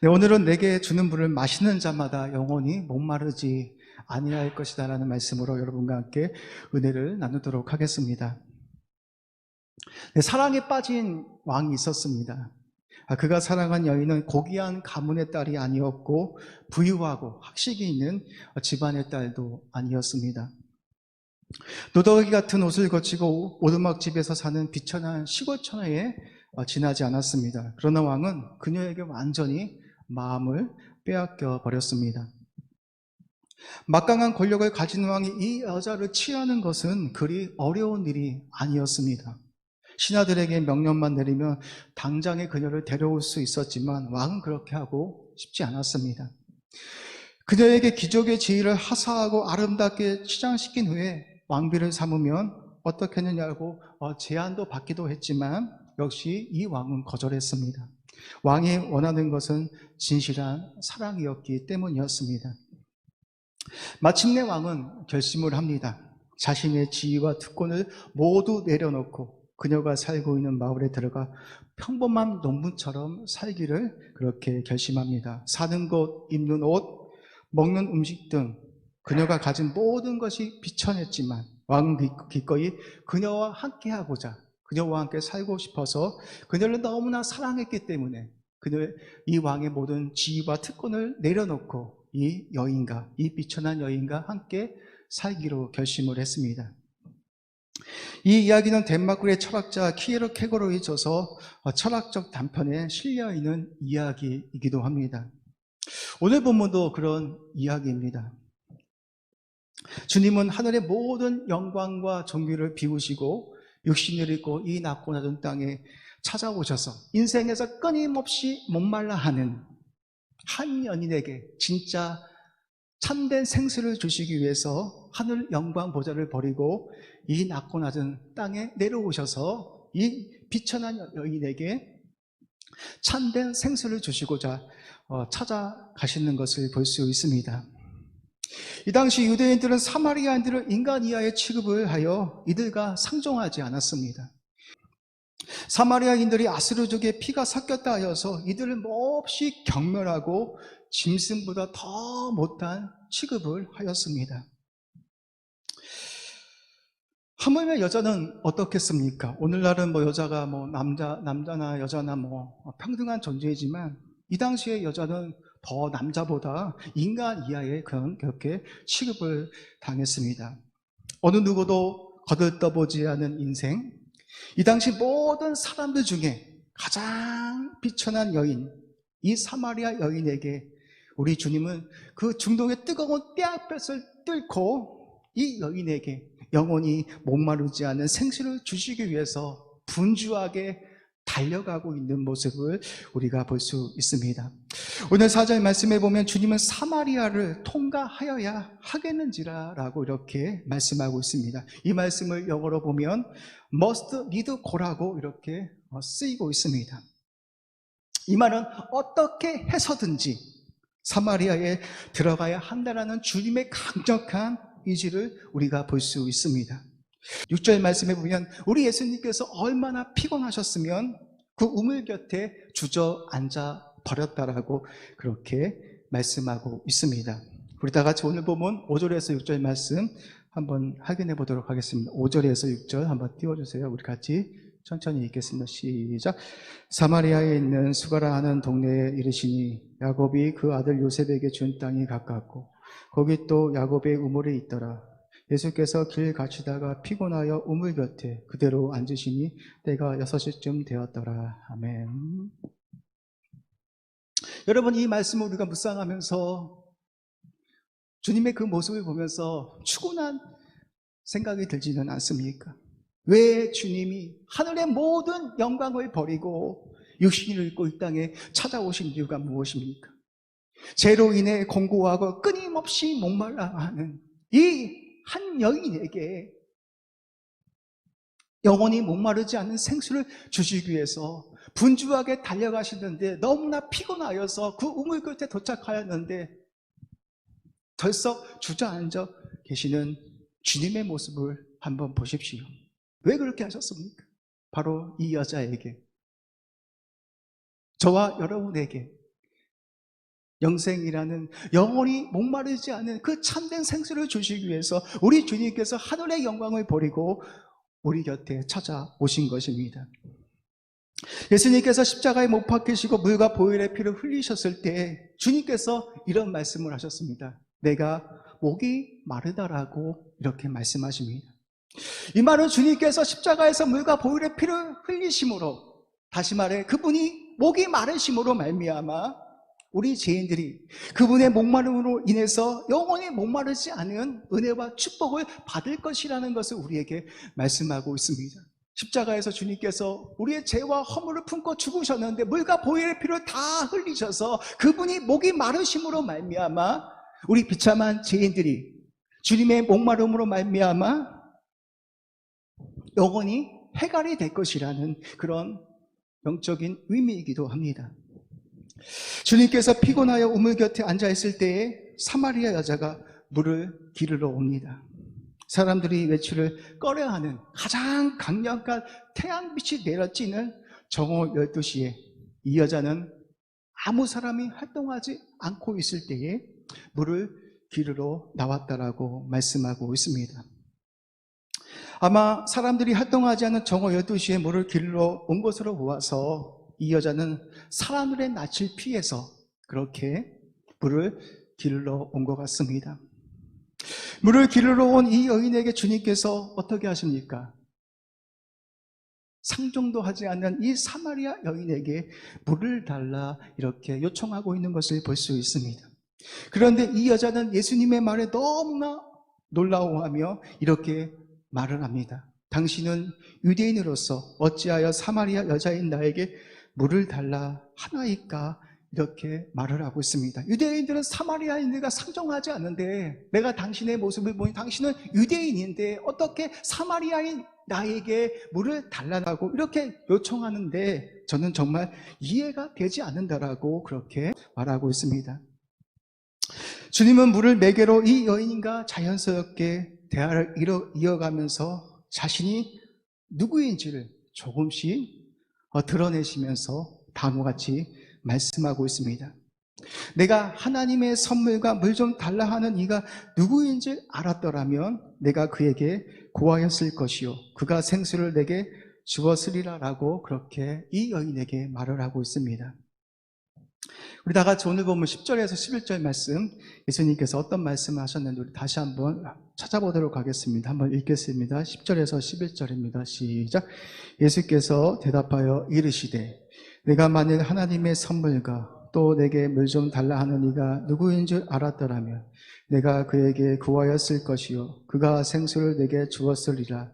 네, 오늘은 내게 주는 물을 마시는 자마다 영원히 목마르지 아니할 것이다 라는 말씀으로 여러분과 함께 은혜를 나누도록 하겠습니다. 네, 사랑에 빠진 왕이 있었습니다. 그가 사랑한 여인은 고귀한 가문의 딸이 아니었고 부유하고 학식이 있는 집안의 딸도 아니었습니다. 누더기 같은 옷을 거치고 오두막집에서 사는 비천한 시골 처녀에 지나지 않았습니다. 그러나 왕은 그녀에게 완전히 마음을 빼앗겨 버렸습니다. 막강한 권력을 가진 왕이 이 여자를 취하는 것은 그리 어려운 일이 아니었습니다. 신하들에게 명령만 내리면 당장에 그녀를 데려올 수 있었지만 왕은 그렇게 하고 싶지 않았습니다. 그녀에게 기적의 지위를 하사하고 아름답게 치장시킨 후에 왕비를 삼으면 어떻게 했느냐고 제안도 받기도 했지만 역시 이 왕은 거절했습니다. 왕이 원하는 것은 진실한 사랑이었기 때문이었습니다. 마침내 왕은 결심을 합니다. 자신의 지위와 특권을 모두 내려놓고 그녀가 살고 있는 마을에 들어가 평범한 농부처럼 살기를 그렇게 결심합니다. 사는 곳, 입는 옷, 먹는 음식 등 그녀가 가진 모든 것이 비천했지만 왕은 기꺼이 그녀와 함께하고자, 그녀와 함께 살고 싶어서 그녀를 너무나 사랑했기 때문에 이 왕의 모든 지위와 특권을 내려놓고 이 비천한 여인과 함께 살기로 결심을 했습니다. 이 이야기는 덴마크의 철학자 키에르 케고로에 져서 철학적 단편에 실려있는 이야기이기도 합니다. 오늘 본문도 그런 이야기입니다. 주님은 하늘의 모든 영광과 존귀를 비우시고 육신을 입고 이 낮고 낮은 땅에 찾아오셔서 인생에서 끊임없이 목말라 하는 한 연인에게 진짜 참된 생수를 주시기 위해서 하늘 영광 보좌를 버리고 이 낮고 낮은 땅에 내려오셔서 이 비천한 여인에게 참된 생수를 주시고자 찾아가시는 것을 볼 수 있습니다. 이 당시 유대인들은 사마리아인들을 인간 이하의 취급을 하여 이들과 상종하지 않았습니다. 사마리아인들이 아스르족의 피가 섞였다 하여서 이들을 몹시 경멸하고 짐승보다 더 못한 취급을 하였습니다. 하물며 여자는 어떻겠습니까? 오늘날은 여자가 남자나 여자나 평등한 존재이지만 이 당시의 여자는 더 남자보다 인간 이하의 그렇게 취급을 당했습니다. 어느 누구도 거들떠보지 않은 인생, 이 당시 모든 사람들 중에 가장 비천한 여인, 이 사마리아 여인에게 우리 주님은 그 중동의 뜨거운 뼈아볕을 뚫고 이 여인에게 영원히 목마르지 않은 생수를 주시기 위해서 분주하게 달려가고 있는 모습을 우리가 볼 수 있습니다. 오늘 4절 말씀에 보면 주님은 사마리아를 통과하여야 하겠는지라 라고 이렇게 말씀하고 있습니다. 이 말씀을 영어로 보면 must need go라고 이렇게 쓰이고 있습니다. 이 말은 어떻게 해서든지 사마리아에 들어가야 한다라는 주님의 강력한 의지를 우리가 볼 수 있습니다. 6절 말씀에 보면 우리 예수님께서 얼마나 피곤하셨으면 그 우물 곁에 주저앉아 버렸다라고 그렇게 말씀하고 있습니다. 우리 다 같이 오늘 보면 5절에서 6절 말씀 한번 확인해 보도록 하겠습니다. 5절에서 6절 한번 띄워주세요. 우리 같이 천천히 읽겠습니다. 시작. 사마리아에 있는 수가라 하는 동네에 이르시니 야곱이 그 아들 요셉에게 준 땅이 가깝고 거기 또 야곱의 우물이 있더라. 예수께서 길 가시다가 피곤하여 우물 곁에 그대로 앉으시니 때가 6시쯤 되었더라. 아멘. 여러분, 이 말씀을 우리가 묵상하면서 주님의 그 모습을 보면서 추근한 생각이 들지는 않습니까? 왜 주님이 하늘의 모든 영광을 버리고 육신을 입고 이 땅에 찾아오신 이유가 무엇입니까? 죄로 인해 공고하고 끊임없이 목말라 하는 이 한 여인에게 영원히 목마르지 않는 생수를 주시기 위해서 분주하게 달려가시는데 너무나 피곤하여서 그 우물 끝에 도착하였는데 덜썩 주저앉아 계시는 주님의 모습을 한번 보십시오. 왜 그렇게 하셨습니까? 바로 이 여자에게, 저와 여러분에게 영생이라는 영원히 목마르지 않은 그 참된 생수를 주시기 위해서 우리 주님께서 하늘의 영광을 버리고 우리 곁에 찾아오신 것입니다. 예수님께서 십자가에 못 박히시고 물과 보혈의 피를 흘리셨을 때 주님께서 이런 말씀을 하셨습니다. 내가 목이 마르다라고 이렇게 말씀하십니다. 이 말은 주님께서 십자가에서 물과 보혈의 피를 흘리심으로, 다시 말해 그분이 목이 마르심으로 말미암아 우리 죄인들이 그분의 목마름으로 인해서 영원히 목마르지 않은 은혜와 축복을 받을 것이라는 것을 우리에게 말씀하고 있습니다. 십자가에서 주님께서 우리의 죄와 허물을 품고 죽으셨는데 물과 보혈의 피를 다 흘리셔서 그분이 목이 마르심으로 말미암아 우리 비참한 죄인들이 주님의 목마름으로 말미암아 영원히 해갈이 될 것이라는 그런 영적인 의미이기도 합니다. 주님께서 피곤하여 우물 곁에 앉아있을 때에 사마리아 여자가 물을 기르러 옵니다. 사람들이 외출을 꺼려하는 가장 강력한 태양빛이 내려지는 정오 12시에 이 여자는 아무 사람이 활동하지 않고 있을 때에 물을 기르러 나왔다라고 말씀하고 있습니다. 아마 사람들이 활동하지 않는 정오 12시에 물을 기르러 온 것으로 보아서 이 여자는 사람들의 낯을 피해서 그렇게 물을 기르러 온 것 같습니다. 물을 기르러 온 이 여인에게 주님께서 어떻게 하십니까? 상종도 하지 않는 이 사마리아 여인에게 물을 달라 이렇게 요청하고 있는 것을 볼 수 있습니다. 그런데 이 여자는 예수님의 말에 너무나 놀라워하며 이렇게 말을 합니다. 당신은 유대인으로서 어찌하여 사마리아 여자인 나에게 물을 달라 하나이까? 이렇게 말을 하고 있습니다. 유대인들은 사마리아인들과 상종하지 않는데 내가 당신의 모습을 보니 당신은 유대인인데 어떻게 사마리아인 나에게 물을 달라고 이렇게 요청하는데 저는 정말 이해가 되지 않는다라고 그렇게 말하고 있습니다. 주님은 물을 매개로 이 여인과 자연스럽게 대화를 이어가면서 자신이 누구인지를 조금씩 드러내시면서 다음과같이 말씀하고 있습니다. 내가 하나님의 선물과 물 좀 달라 하는 이가 누구인지 알았더라면 내가 그에게 구하였을 것이요 그가 생수를 내게 주었으리라 라고 그렇게 이 여인에게 말을 하고 있습니다. 우리 다 같이 오늘 보면 10절에서 11절 말씀, 예수님께서 어떤 말씀을 하셨는지 우리 다시 한번 찾아보도록 하겠습니다. 한번 읽겠습니다. 10절에서 11절입니다. 시작. 예수께서 대답하여 이르시되 내가 만일 하나님의 선물과 또 내게 물 좀 달라 하는 이가 누구인 줄 알았더라면 내가 그에게 구하였을 것이요 그가 생수를 내게 주었으리라.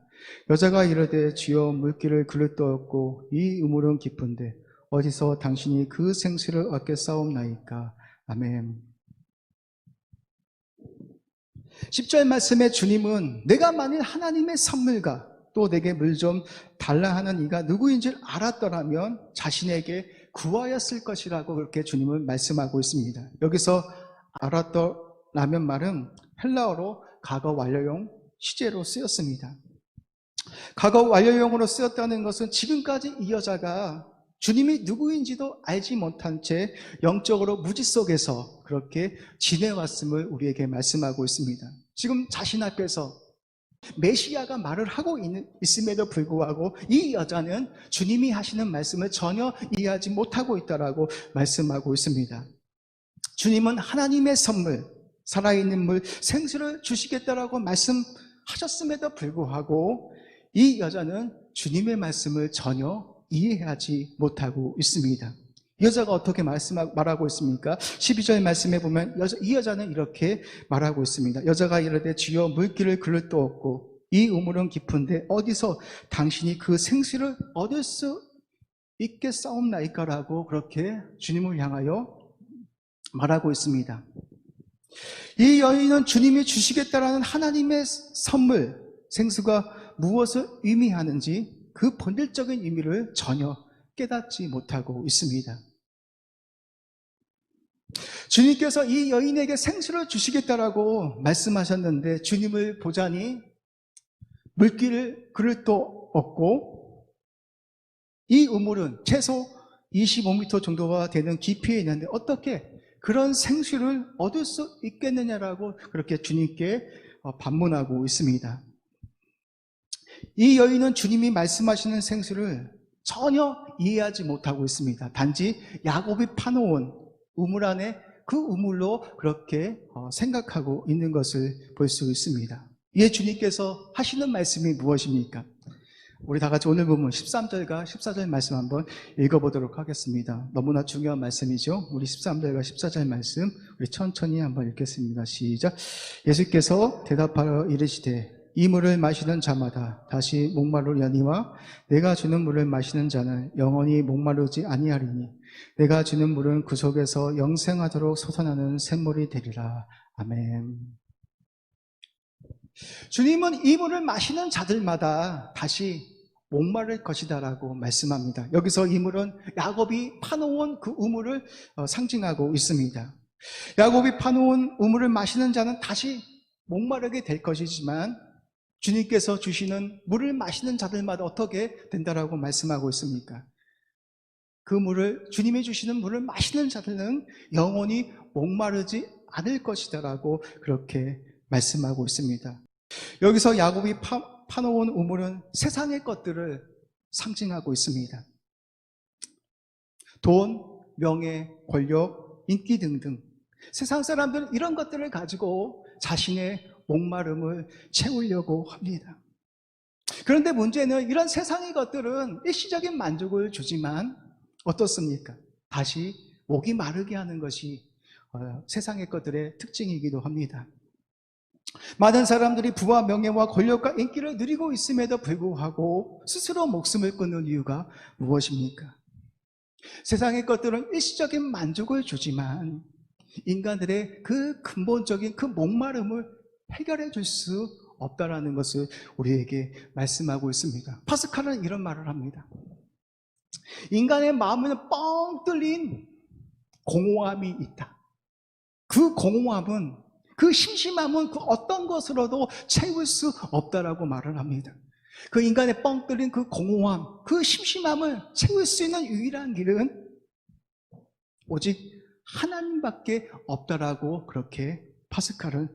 여자가 이르되 주여 물기를 그릇도 없고 이 우물은 깊은데 어디서 당신이 그 생수를 얻겠사옵나이까. 아멘. 10절 말씀에 주님은 내가 만일 하나님의 선물과 또 내게 물 좀 달라 하는 이가 누구인 줄 알았더라면 자신에게 구하였을 것이라고 그렇게 주님은 말씀하고 있습니다. 여기서 알았더라면 말은 헬라어로 과거 완료형 시제로 쓰였습니다. 과거 완료형으로 쓰였다는 것은 지금까지 이 여자가 주님이 누구인지도 알지 못한 채 영적으로 무지 속에서 그렇게 지내왔음을 우리에게 말씀하고 있습니다. 지금 자신 앞에서 메시아가 말을 하고 있음에도 불구하고 이 여자는 주님이 하시는 말씀을 전혀 이해하지 못하고 있다라고 말씀하고 있습니다. 주님은 하나님의 선물, 살아있는 물, 생수를 주시겠다라고 말씀하셨음에도 불구하고 이 여자는 주님의 말씀을 전혀 이해하지 못하고 있습니다. 이 여자가 어떻게 말하고 있습니까? 12절 말씀에 보면 이 여자는 이렇게 말하고 있습니다. 여자가 이르되 주여 물기를 그릇도 없고 이 우물은 깊은데 어디서 당신이 그 생수를 얻을 수 있겠사옵나이까라고 그렇게 주님을 향하여 말하고 있습니다. 이 여인은 주님이 주시겠다라는 하나님의 선물, 생수가 무엇을 의미하는지 그 본질적인 의미를 전혀 깨닫지 못하고 있습니다. 주님께서 이 여인에게 생수를 주시겠다라고 말씀하셨는데 주님을 보자니 물기를 그릇도 없고 이 우물은 최소 25m 정도가 되는 깊이에 있는데 어떻게 그런 생수를 얻을 수 있겠느냐라고 그렇게 주님께 반문하고 있습니다. 이 여인은 주님이 말씀하시는 생수를 전혀 이해하지 못하고 있습니다. 단지 야곱이 파놓은 우물 안에 그 우물로 그렇게 생각하고 있는 것을 볼 수 있습니다. 이에 주님께서 하시는 말씀이 무엇입니까? 우리 다 같이 오늘 본문 13절과 14절 말씀 한번 읽어보도록 하겠습니다. 너무나 중요한 말씀이죠. 우리 13절과 14절 말씀 우리 천천히 한번 읽겠습니다. 시작. 예수께서 대답하여 이르시되 이 물을 마시는 자마다 다시 목마르려니와 내가 주는 물을 마시는 자는 영원히 목마르지 아니하리니 내가 주는 물은 그 속에서 영생하도록 솟아나는 샘물이 되리라. 아멘. 주님은 이 물을 마시는 자들마다 다시 목마를 것이다라고 말씀합니다. 여기서 이 물은 야곱이 파놓은 그 우물을 상징하고 있습니다. 야곱이 파놓은 우물을 마시는 자는 다시 목마르게 될 것이지만 주님께서 주시는 물을 마시는 자들마다 어떻게 된다라고 말씀하고 있습니까? 그 물을, 주님이 주시는 물을 마시는 자들은 영원히 목마르지 않을 것이다라고 그렇게 말씀하고 있습니다. 여기서 야곱이 파놓은 우물은 세상의 것들을 상징하고 있습니다. 돈, 명예, 권력, 인기 등등 세상 사람들은 이런 것들을 가지고 자신의 목마름을 채우려고 합니다. 그런데 문제는 이런 세상의 것들은 일시적인 만족을 주지만 어떻습니까? 다시 목이 마르게 하는 것이 세상의 것들의 특징이기도 합니다. 많은 사람들이 부와 명예와 권력과 인기를 누리고 있음에도 불구하고 스스로 목숨을 끊는 이유가 무엇입니까? 세상의 것들은 일시적인 만족을 주지만 인간들의 그 근본적인 그 목마름을 해결해 줄 수 없다라는 것을 우리에게 말씀하고 있습니다. 파스칼은 이런 말을 합니다. 인간의 마음에는 뻥 뚫린 공허함이 있다. 그 공허함은, 그 심심함은 그 어떤 것으로도 채울 수 없다라고 말을 합니다. 그 인간의 뻥 뚫린 그 공허함, 그 심심함을 채울 수 있는 유일한 길은 오직 하나님밖에 없다라고 그렇게 파스칼은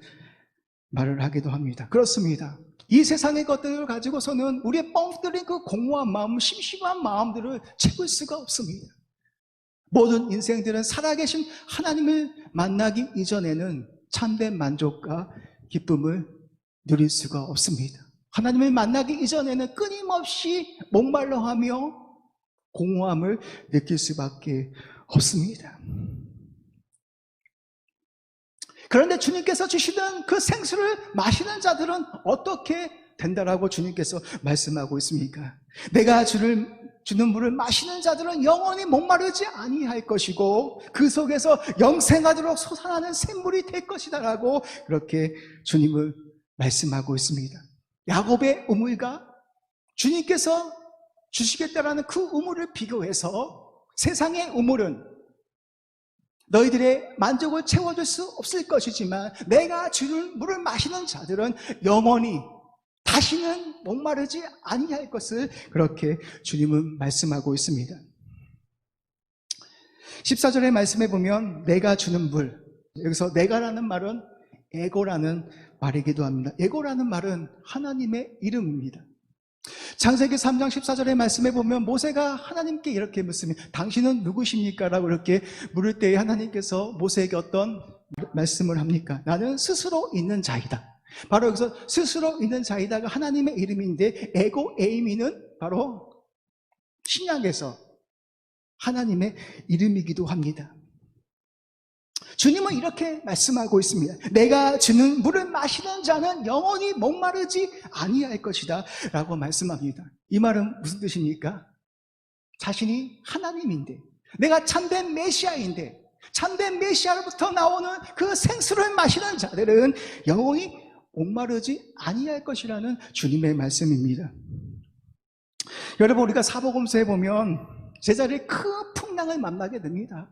말을 하기도 합니다. 그렇습니다. 이 세상의 것들을 가지고서는 우리의 뻥 뚫린 그 공허한 마음, 심심한 마음들을 채울 수가 없습니다. 모든 인생들은 살아계신 하나님을 만나기 이전에는 참된 만족과 기쁨을 누릴 수가 없습니다. 하나님을 만나기 이전에는 끊임없이 목말라하며 공허함을 느낄 수밖에 없습니다. 그런데 주님께서 주시던 그 생수를 마시는 자들은 어떻게 된다라고 주님께서 말씀하고 있습니까? 내가 주는 물을 마시는 자들은 영원히 목마르지 아니할 것이고 그 속에서 영생하도록 솟아나는 샘물이 될 것이다라고 그렇게 주님을 말씀하고 있습니다. 야곱의 우물과 주님께서 주시겠다라는 그 우물을 비교해서 세상의 우물은 너희들의 만족을 채워줄 수 없을 것이지만 내가 주는 물을 마시는 자들은 영원히 다시는 목마르지 아니할 것을 그렇게 주님은 말씀하고 있습니다. 14절의 말씀에 보면 내가 주는 물, 여기서 내가라는 말은 에고라는 말이기도 합니다. 에고라는 말은 하나님의 이름입니다. 창세기 3장 14절의 말씀에 보면 모세가 하나님께 이렇게 묻습니다. 당신은 누구십니까? 라고 이렇게 물을 때에 하나님께서 모세에게 어떤 말씀을 합니까? 나는 스스로 있는 자이다. 바로 여기서 스스로 있는 자이다가 하나님의 이름인데 에고 에이미는 바로 신약에서 하나님의 이름이기도 합니다. 주님은 이렇게 말씀하고 있습니다. 내가 주는 물을 마시는 자는 영원히 목마르지 아니할 것이다 라고 말씀합니다. 이 말은 무슨 뜻입니까? 자신이 하나님인데, 내가 참된 메시아인데, 참된 메시아로부터 나오는 그 생수를 마시는 자들은 영원히 목마르지 아니할 것이라는 주님의 말씀입니다. 여러분, 우리가 사복음서에 보면 제자리에 큰 풍랑을 만나게 됩니다.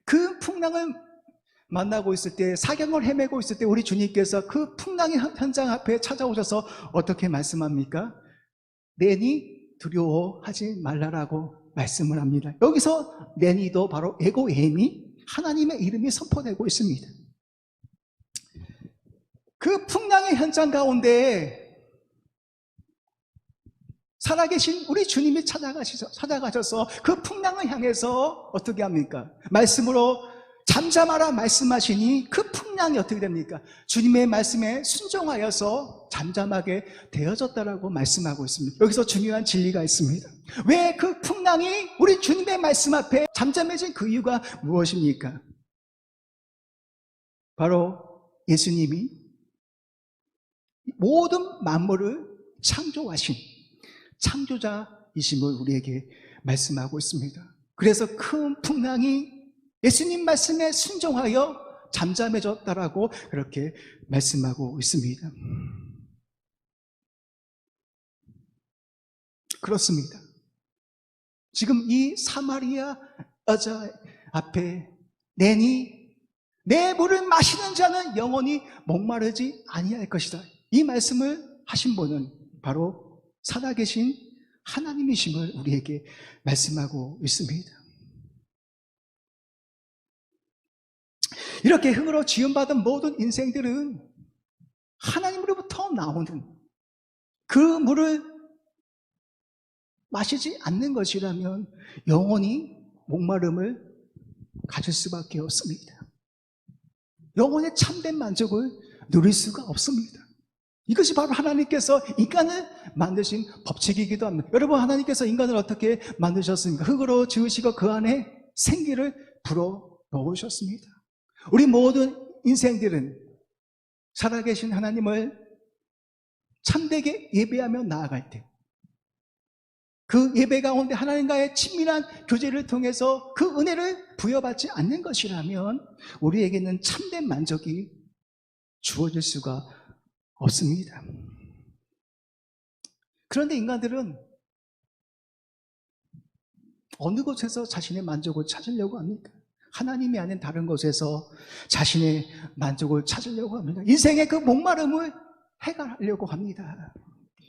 그 풍랑을 만나고 있을 때, 사경을 헤매고 있을 때 우리 주님께서 그 풍랑의 현장 앞에 찾아오셔서 어떻게 말씀합니까? 내니 두려워하지 말라라고 말씀을 합니다. 여기서 내니도 바로 에고에임이 하나님의 이름이 선포되고 있습니다. 그 풍랑의 현장 가운데 살아계신 우리 주님이 찾아가셔서 그 풍랑을 향해서 어떻게 합니까? 말씀으로 잠잠하라 말씀하시니 그 풍랑이 어떻게 됩니까? 주님의 말씀에 순종하여서 잠잠하게 되어졌다라고 말씀하고 있습니다. 여기서 중요한 진리가 있습니다. 왜 그 풍랑이 우리 주님의 말씀 앞에 잠잠해진 그 이유가 무엇입니까? 바로 예수님이 모든 만물을 창조하신 창조자이심을 우리에게 말씀하고 있습니다. 그래서 큰 풍랑이 예수님 말씀에 순종하여 잠잠해졌다라고 그렇게 말씀하고 있습니다. 그렇습니다. 지금 이 사마리아 여자 앞에 내 물을 마시는 자는 영원히 목마르지 아니할 것이다. 이 말씀을 하신 분은 바로 살아계신 하나님이심을 우리에게 말씀하고 있습니다. 이렇게 흙으로 지음받은 모든 인생들은 하나님으로부터 나오는 그 물을 마시지 않는 것이라면 영원히 목마름을 가질 수밖에 없습니다. 영혼의 참된 만족을 누릴 수가 없습니다. 이것이 바로 하나님께서 인간을 만드신 법칙이기도 합니다. 여러분, 하나님께서 인간을 어떻게 만드셨습니까? 흙으로 지으시고 그 안에 생기를 불어 넣으셨습니다. 우리 모든 인생들은 살아계신 하나님을 참되게 예배하며 나아갈 때 그 예배 가운데 하나님과의 친밀한 교제를 통해서 그 은혜를 부여받지 않는 것이라면 우리에게는 참된 만족이 주어질 수가 없습니다. 그런데 인간들은 어느 곳에서 자신의 만족을 찾으려고 합니까? 하나님이 아닌 다른 곳에서 자신의 만족을 찾으려고 합니다. 인생의 그 목마름을 해결하려고 합니다.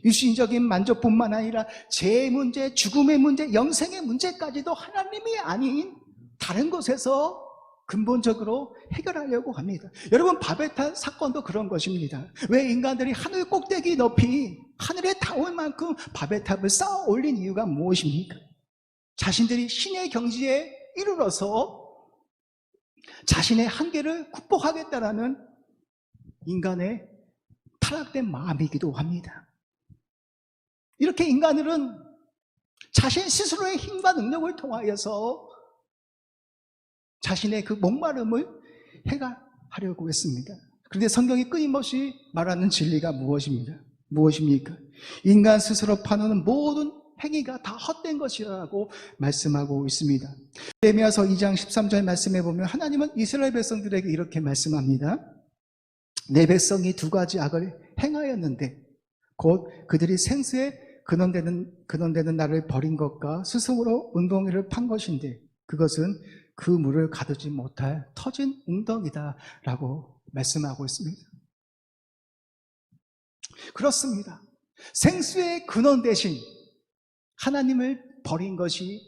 유신적인 만족뿐만 아니라 죄의 문제, 죽음의 문제, 영생의 문제까지도 하나님이 아닌 다른 곳에서 근본적으로 해결하려고 합니다. 여러분, 바벨탑 사건도 그런 것입니다. 왜 인간들이 하늘 꼭대기 높이 하늘에 닿을 만큼 바벨탑을 쌓아 올린 이유가 무엇입니까? 자신들이 신의 경지에 이르러서 자신의 한계를 극복하겠다라는 인간의 타락된 마음이기도 합니다. 이렇게 인간들은 자신 스스로의 힘과 능력을 통하여서 자신의 그 목마름을 해결하려고 했습니다. 그런데 성경이 끊임없이 말하는 진리가 무엇입니까? 인간 스스로 파는 모든 행위가 다 헛된 것이라고 말씀하고 있습니다. 예레미야서 2장 13절 말씀해 보면 하나님은 이스라엘 백성들에게 이렇게 말씀합니다. 내 백성이 두 가지 악을 행하였는데 곧 그들이 생수에 근원되는 나를 버린 것과 스스로 웅덩이를 판 것인데 그것은 그 물을 가두지 못할 터진 웅덩이다 라고 말씀하고 있습니다. 그렇습니다. 생수의 근원 대신 하나님을 버린 것이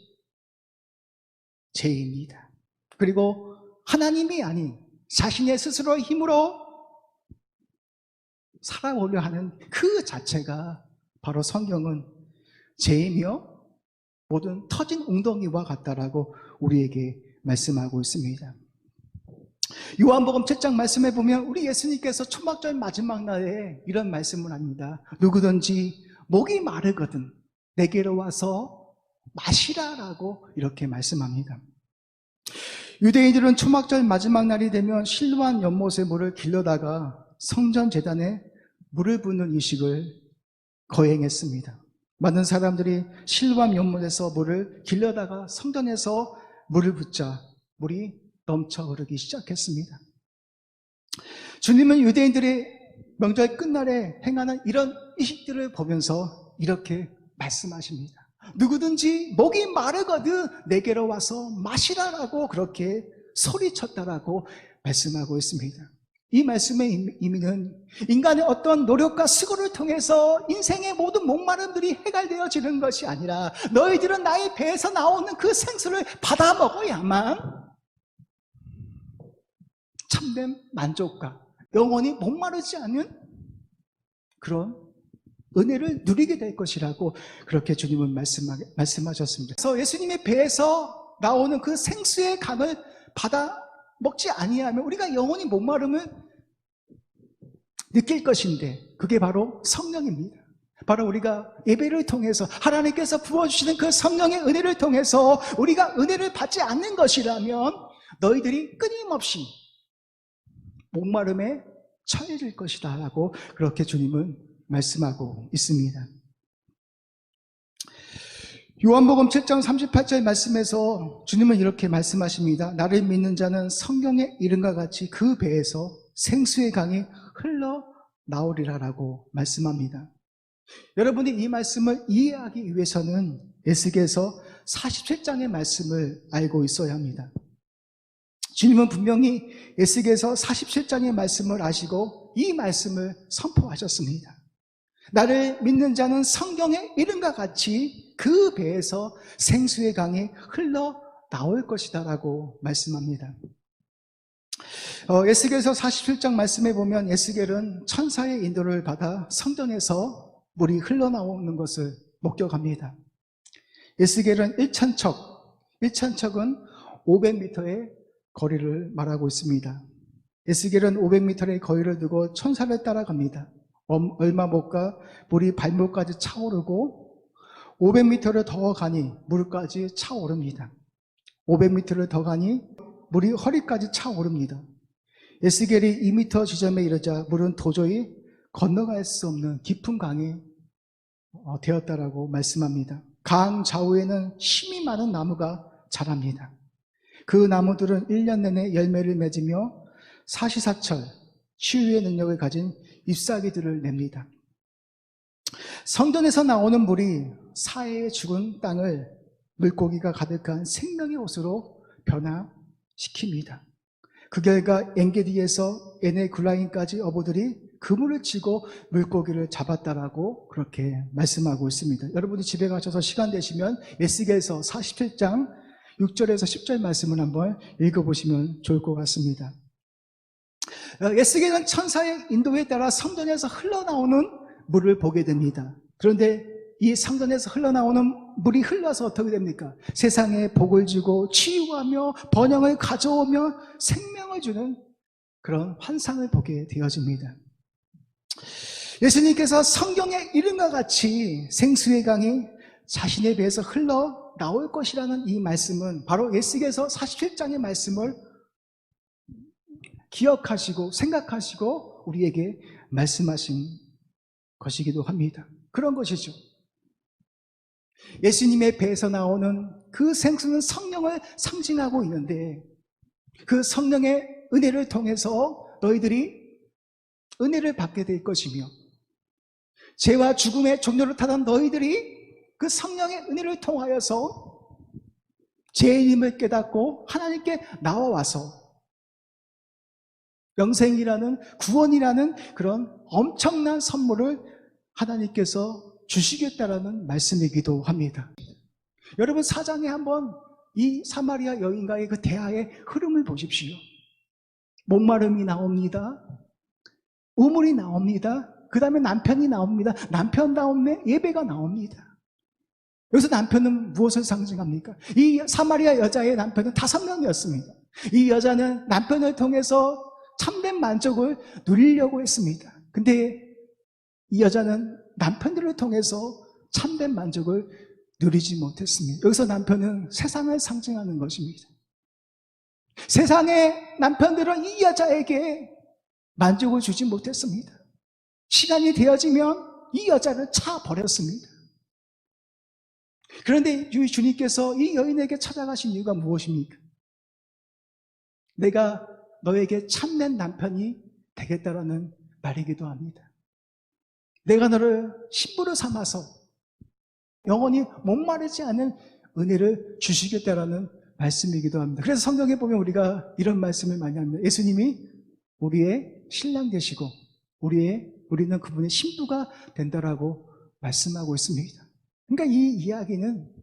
죄입니다. 그리고 하나님이 아닌 자신의 스스로의 힘으로 살아오려 하는 그 자체가 바로 성경은 죄이며 모든 터진 웅덩이와 같다라고 우리에게 말씀하고 있습니다. 요한복음 7장 말씀해 보면 우리 예수님께서 초막절 마지막 날에 이런 말씀을 합니다. 누구든지 목이 마르거든 내게로 와서 마시라라고 이렇게 말씀합니다. 유대인들은 초막절 마지막 날이 되면 실로암 연못의 물을 길러다가 성전 제단에 물을 붓는 의식을 거행했습니다. 많은 사람들이 실로암 연못에서 물을 길러다가 성전에서 물을 붓자 물이 넘쳐 흐르기 시작했습니다. 주님은 유대인들의 명절 끝날에 행하는 이런 의식들을 보면서 이렇게 말씀하십니다. 누구든지 목이 마르거든 내게로 와서 마시라라고 그렇게 소리쳤다라고 말씀하고 있습니다. 이 말씀의 의미는 인간의 어떤 노력과 수고를 통해서 인생의 모든 목마름들이 해결되어지는 것이 아니라 너희들은 나의 배에서 나오는 그 생수를 받아 먹어야만 참된 만족과 영원히 목마르지 않은 그런 은혜를 누리게 될 것이라고 그렇게 주님은 말씀하셨습니다. 그래서 예수님의 배에서 나오는 그 생수의 강을 받아 먹지 아니하면 우리가 영원히 목마름을 느낄 것인데, 그게 바로 성령입니다. 바로 우리가 예배를 통해서 하나님께서 부어주시는 그 성령의 은혜를 통해서 우리가 은혜를 받지 않는 것이라면 너희들이 끊임없이 목마름에 처해질 것이다 라고 그렇게 주님은 말씀하고 있습니다. 요한복음 7장 38절 말씀에서 주님은 이렇게 말씀하십니다. 나를 믿는 자는 성경의 이름과 같이 그 배에서 생수의 강이 흘러나오리라라고 말씀합니다. 여러분이 이 말씀을 이해하기 위해서는 에스겔서 47장의 말씀을 알고 있어야 합니다. 주님은 분명히 에스겔서 47장의 말씀을 아시고 이 말씀을 선포하셨습니다. 나를 믿는 자는 성경의 이름과 같이 그 배에서 생수의 강이 흘러나올 것이다 라고 말씀합니다. 에스겔서 47장 말씀에 보면 에스겔은 천사의 인도를 받아 성전에서 물이 흘러나오는 것을 목격합니다. 에스겔은 1천척은 500m의 거리를 말하고 있습니다. 에스겔은 500m의 거리를 두고 천사를 따라갑니다. 얼마 못 가 물이 발목까지 차오르고 500m를 더 가니 물까지 차오릅니다. 500m를 더 가니 물이 허리까지 차오릅니다. 에스겔이 2m 지점에 이르자 물은 도저히 건너갈 수 없는 깊은 강이 되었다라고 말씀합니다. 강 좌우에는 힘이 많은 나무가 자랍니다. 그 나무들은 1년 내내 열매를 맺으며 사시사철 치유의 능력을 가진 잎사귀들을 냅니다. 성전에서 나오는 물이 사해의 죽은 땅을 물고기가 가득한 생명의 옷으로 변화시킵니다. 그 결과 엔게디에서 에네굴라임까지 어부들이 그물을 치고 물고기를 잡았다라고 그렇게 말씀하고 있습니다. 여러분이 집에 가셔서 시간 되시면 에스겔서 47장 6절에서 10절 말씀을 한번 읽어보시면 좋을 것 같습니다. 에스겔은 천사의 인도에 따라 성전에서 흘러나오는 물을 보게 됩니다. 그런데 이 성전에서 흘러나오는 물이 흘러서 어떻게 됩니까? 세상에 복을 주고 치유하며 번영을 가져오며 생명을 주는 그런 환상을 보게 되어집니다. 예수님께서 성경의 이름과 같이 생수의 강이 자신의 배에서 흘러나올 것이라는 이 말씀은 바로 에스겔서 47장의 말씀을 기억하시고 생각하시고 우리에게 말씀하신 것이기도 합니다. 그런 것이죠. 예수님의 배에서 나오는 그 생수는 성령을 상징하고 있는데 그 성령의 은혜를 통해서 너희들이 은혜를 받게 될 것이며 죄와 죽음의 종로를 타던 너희들이 그 성령의 은혜를 통하여서 죄인임을 깨닫고 하나님께 나와와서 영생이라는 구원이라는 그런 엄청난 선물을 하나님께서 주시겠다라는 말씀이기도 합니다. 여러분 사장에 한번 이 사마리아 여인과의 그 대화의 흐름을 보십시오. 목마름이 나옵니다. 우물이 나옵니다. 그 다음에 남편이 나옵니다. 남편 다음에 예배가 나옵니다. 여기서 남편은 무엇을 상징합니까? 이 사마리아 여자의 남편은 5명이었습니다. 이 여자는 남편을 통해서 참된 만족을 누리려고 했습니다. 근데 이 여자는 남편들을 통해서 참된 만족을 누리지 못했습니다. 여기서 남편은 세상을 상징하는 것입니다. 세상의 남편들은 이 여자에게 만족을 주지 못했습니다. 시간이 되어지면 이 여자를 차버렸습니다. 그런데 주님께서 이 여인에게 찾아가신 이유가 무엇입니까? 내가 너에게 참된 남편이 되겠다라는 말이기도 합니다. 내가 너를 신부로 삼아서 영원히 목마르지 않은 은혜를 주시겠다라는 말씀이기도 합니다. 그래서 성경에 보면 우리가 이런 말씀을 많이 합니다. 예수님이 우리의 신랑 되시고 우리는 그분의 신부가 된다라고 말씀하고 있습니다. 그러니까 이 이야기는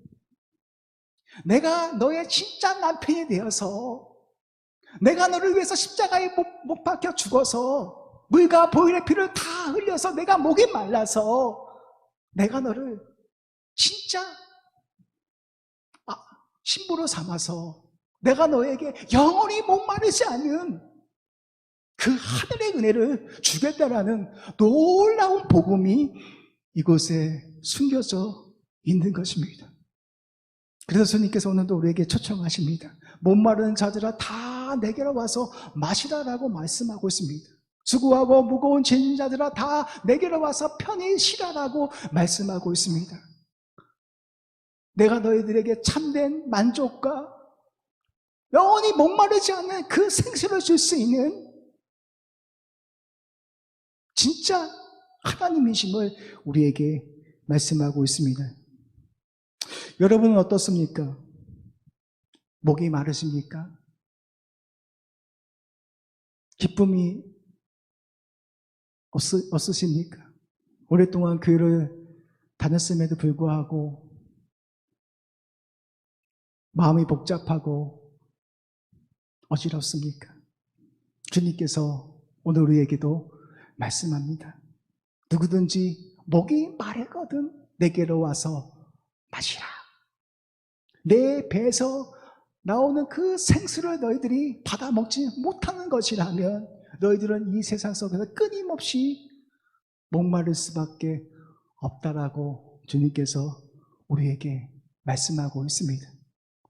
내가 너의 진짜 남편이 되어서 내가 너를 위해서 십자가에 못 박혀 죽어서 물과 보혈의 피를 다 흘려서 내가 목이 말라서 내가 너를 진짜 신부로 삼아서 내가 너에게 영원히 목마르지 않는 그 하늘의 은혜를 주겠다라는 놀라운 복음이 이곳에 숨겨져 있는 것입니다. 그래서 주님께서 오늘도 우리에게 초청하십니다. 목마른 자들아 다 내게로 와서 마시라라고 말씀하고 있습니다. 수고하고 무거운 짐진 자들아 다 내게로 와서 편히 쉬라라고 말씀하고 있습니다. 내가 너희들에게 참된 만족과 영원히 목마르지 않는 그 생수를 줄 수 있는 진짜 하나님이심을 우리에게 말씀하고 있습니다. 여러분은 어떻습니까? 목이 마르십니까? 기쁨이 없으십니까? 오랫동안 교회를 다녔음에도 불구하고 마음이 복잡하고 어지럽습니까? 주님께서 오늘 우리에게도 말씀합니다. 누구든지 목이 마르거든 내게로 와서 마시라. 내 배에서 나오는 그 생수를 너희들이 받아먹지 못하는 것이라면 너희들은 이 세상 속에서 끊임없이 목마를 수밖에 없다라고 주님께서 우리에게 말씀하고 있습니다.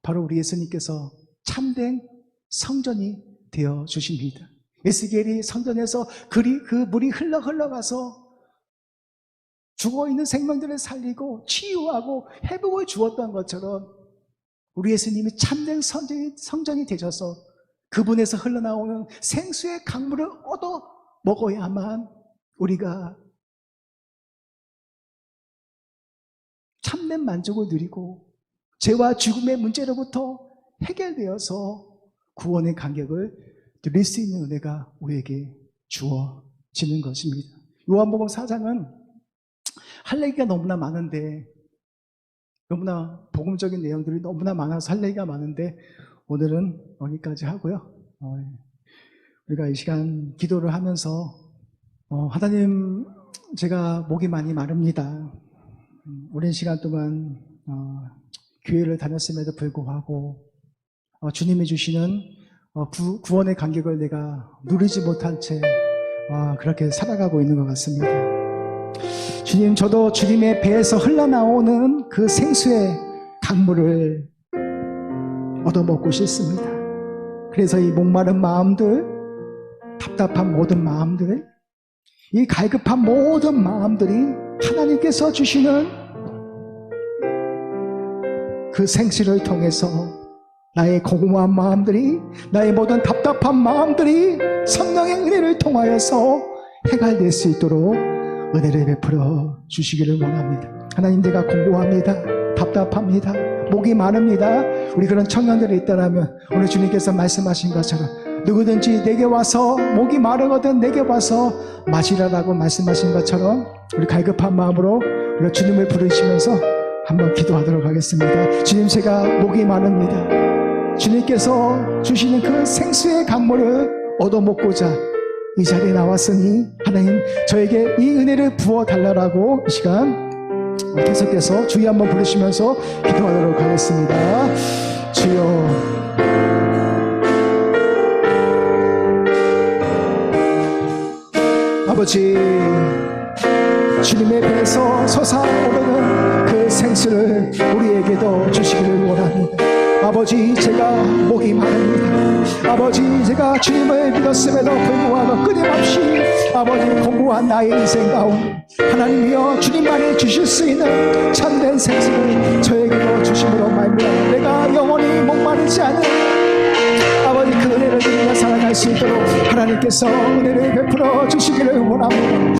바로 우리 예수님께서 참된 성전이 되어 주십니다. 에스겔이 성전에서 그 물이 흘러가서 죽어있는 생명들을 살리고 치유하고 회복을 주었던 것처럼 우리 예수님이 참된 성전이 되셔서 그분에서 흘러나오는 생수의 강물을 얻어 먹어야만 우리가 참된 만족을 누리고 죄와 죽음의 문제로부터 해결되어서 구원의 간격을 누릴 수 있는 은혜가 우리에게 주어지는 것입니다. 요한복음 4장은 할 얘기가 너무나 많은데, 너무나 복음적인 내용들이 너무나 많아서 할 얘기가 많은데 오늘은 여기까지 하고요. 우리가 이 시간 기도를 하면서 하나님, 제가 목이 많이 마릅니다. 오랜 시간 동안 교회를 다녔음에도 불구하고 주님이 주시는 구원의 간격을 내가 누리지 못한 채 그렇게 살아가고 있는 것 같습니다. 주님, 저도 주님의 배에서 흘러나오는 그 생수의 강물을 얻어먹고 싶습니다. 그래서 이 목마른 마음들, 답답한 모든 마음들, 이 갈급한 모든 마음들이 하나님께서 주시는 그 생수를 통해서 나의 고구마한 마음들이, 나의 모든 답답한 마음들이 성령의 은혜를 통하여서 해갈될 수 있도록 은혜를 베풀어 주시기를 원합니다. 하나님, 내가 공고합니다. 답답합니다. 목이 마릅니다. 우리 그런 청년들이 있다라면 오늘 주님께서 말씀하신 것처럼 누구든지 내게 와서 목이 마르거든 내게 와서 마시라라고 말씀하신 것처럼 우리 갈급한 마음으로 우리가 주님을 부르시면서 한번 기도하도록 하겠습니다. 주님, 제가 목이 마릅니다. 주님께서 주시는 그 생수의 강물을 얻어먹고자 이 자리에 나왔으니 하나님, 저에게 이 은혜를 부어달라고 이 시간 계속해서 주여 한번 부르시면서 기도하도록 하겠습니다. 주여, 아버지, 주님의 배에서 솟아오르는 그 생수를 우리에게도 주시기를 원합니다. 아버지, 제가 목이 마릅니다. 아버지, 제가 주님을 믿었음에도 불구하고 끊임없이 아버지 공부한 나의 인생 가운데 하나님이여 주님만이 주실 수 있는 참된 생수를 저에게도 주심으로 말미암아 내가 영원히 목마르지 않은 아버지 그 은혜를 누리며 살아갈 수 있도록 하나님께서 은혜를 베풀어 주시기를 원합니다.